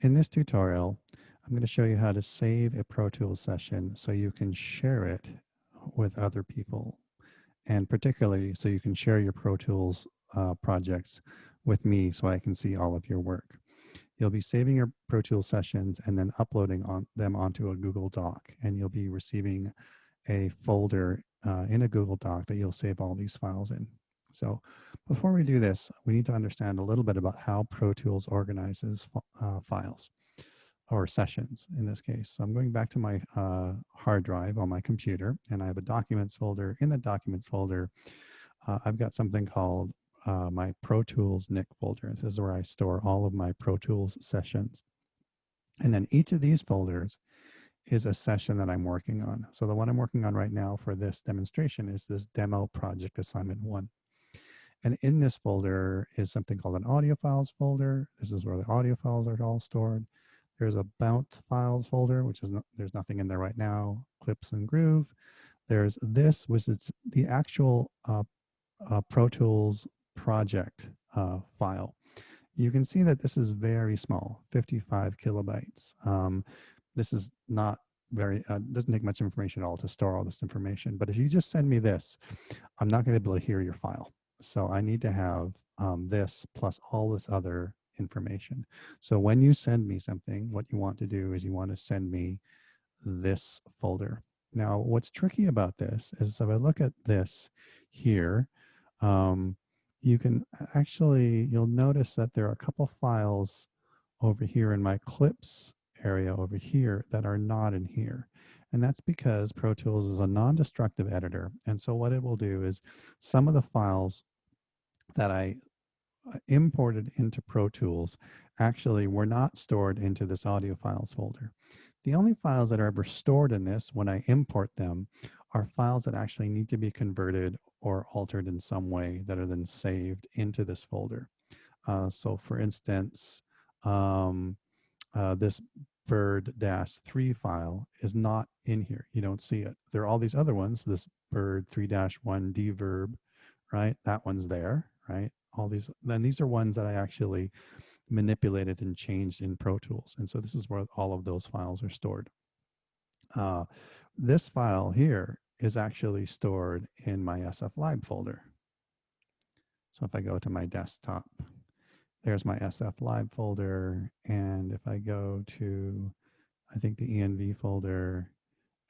In this tutorial, I'm going to show you how to save a Pro Tools session so you can share it with other people, and particularly so you can share your Pro Tools projects with me so I can see all of your work. You'll be saving your Pro Tools sessions and then uploading them onto a Google Doc, and you'll be receiving a folder in a Google Doc that you'll save all these files in. So before we do this, we need to understand a little bit about how Pro Tools organizes files or sessions in this case. So I'm going back to my hard drive on my computer, and I have a documents folder. In the documents folder, I've got something called my Pro Tools NIC folder. This is where I store all of my Pro Tools sessions. And then each of these folders is a session that I'm working on. So the one I'm working on right now for this demonstration is this demo project assignment 1. And in this folder is something called an audio files folder. This is where the audio files are all stored. There's a bounce files folder, which is there's nothing in there right now. Clips and groove. There's this, which is the actual Pro Tools project file. You can see that this is very small, 55 kilobytes. This is not very, doesn't take much information at all to store all this information. But if you just send me this, I'm not going to be able to hear your file. So I need to have this plus all this other information. So when you send me something, what you want to do is you want to send me this folder. Now, what's tricky about this is if I look at this here, you can actually, you'll notice that there are a couple files over here in my clips area over here that are not in here. And that's because Pro Tools is a non-destructive editor. And so what it will do is some of the files that I imported into Pro Tools actually were not stored into this audio files folder. The only files that are ever stored in this when I import them are files that actually need to be converted or altered in some way that are then saved into this folder. So for instance, this bird-3 file is not in here. You don't see it. There are all these other ones, this bird 3-1 deverb, right? That one's there, right? All these, then these are ones that I actually manipulated and changed in Pro Tools. And so this is where all of those files are stored. This file here is actually stored in my sflib folder. So if I go to my desktop, there's my sflib folder. And if I go to, I think the env folder,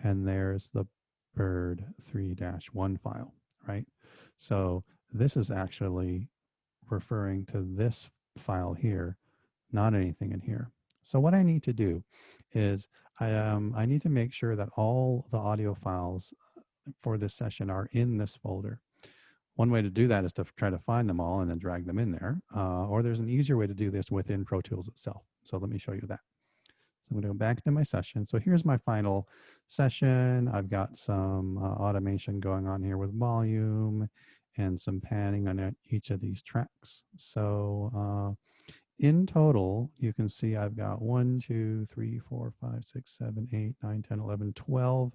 and there's the bird 3-1 file, right? So this is actually referring to this file here, not anything in here. So what I need to do is I need to make sure that all the audio files for this session are in this folder. One way to do that is to try to find them all and then drag them in there. Or there's an easier way to do this within Pro Tools itself. So let me show you that. So I'm going to go back to my session. So here's my final session. I've got some automation going on here with volume and some panning on each of these tracks. So in total, you can see I've got 1, 2, 3, 4, 5, 6, 7, 8, 9, 10, 11, 12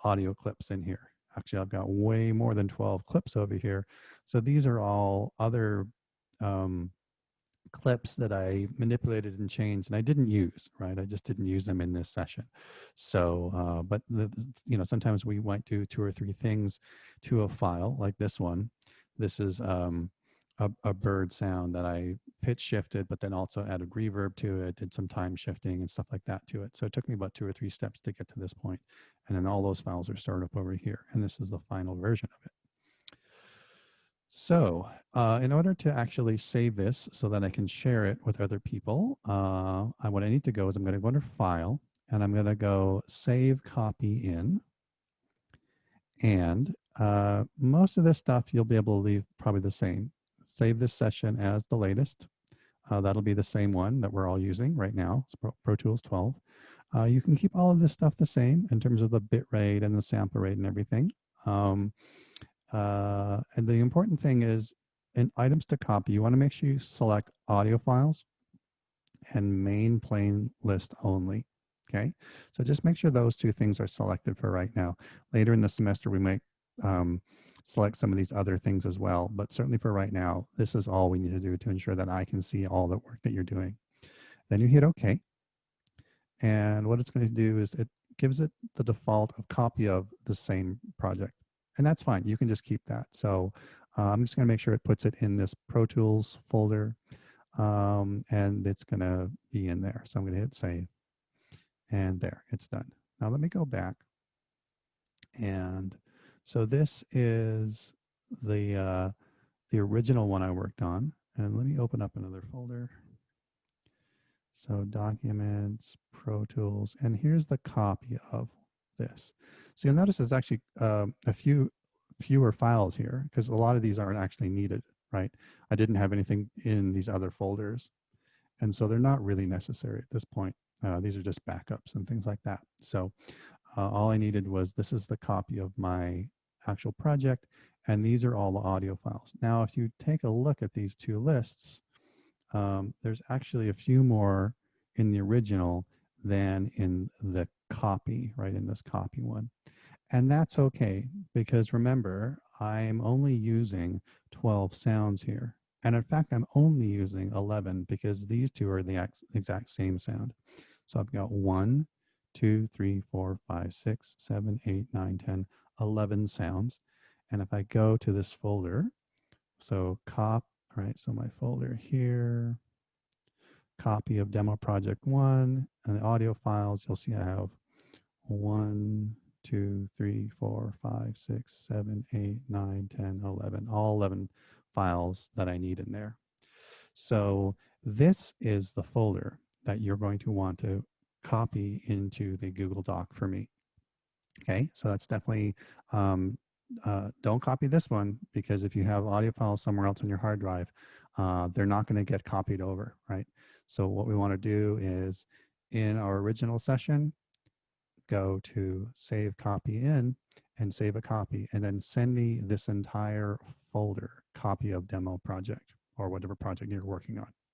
audio clips in here. Actually, I've got way more than 12 clips over here. So these are all other clips that I manipulated and changed and I didn't use, right? I just didn't use them in this session. So, but you know, sometimes we might do 2 or 3 things to a file like this one. This is a bird sound that I pitch shifted, but then also added reverb to it, did some time shifting and stuff like that to it. So it took me about 2 or 3 steps to get to this point. And then all those files are stored up over here. And this is the final version of it. So in order to actually save this so that I can share it with other people, what I need to go is I'm going to go under File, and I'm going to go Save Copy In. And most of this stuff you'll be able to leave probably the same. Save this session as the latest. That'll be the same one that we're all using right now, it's Pro Tools 12. You can keep all of this stuff the same in terms of the bit rate and the sample rate and everything. And the important thing is in items to copy, you want to make sure you select audio files and main playlist only. Okay, so just make sure those 2 things are selected for right now. Later in the semester, we might select some of these other things as well, but certainly for right now, this is all we need to do to ensure that I can see all the work that you're doing. Then you hit OK. And what it's going to do is it gives it the default of copy of the same project. And that's fine. You can just keep that. So I'm just going to make sure it puts it in this Pro Tools folder, and it's going to be in there. So I'm going to hit save, and there, it's done. Now let me go back. And so this is the original one I worked on. And let me open up another folder. So documents, Pro Tools, and here's the copy of this. So you'll notice there's actually a fewer files here because a lot of these aren't actually needed, right? I didn't have anything in these other folders, and so they're not really necessary at this point. These are just backups and things like that. So all I needed was, this is the copy of my actual project, and these are all the audio files. Now, if you take a look at these two lists, there's actually a few more in the original than in the copy, right, in this copy one. And that's okay, because remember, I'm only using 12 sounds here. And in fact, I'm only using 11 because these two are the exact same sound. So I've got 1, 2, 3, 4, 5, 6, 7, 8, 9, 10, 11 sounds. And if I go to this folder, so right, so my folder here, copy of demo project 1, and the audio files, you'll see I have 1, 2, 3, 4, 5, 6, 7, 8, 9, 10, 11, all 11 files that I need in there. So this is the folder that you're going to want to copy into the Google Doc for me. Okay, so that's definitely, don't copy this one, because if you have audio files somewhere else on your hard drive, they're not going to get copied over, right? So what we want to do is, in our original session, go to save copy in and save a copy, and then send me this entire folder, copy of demo project, or whatever project you're working on.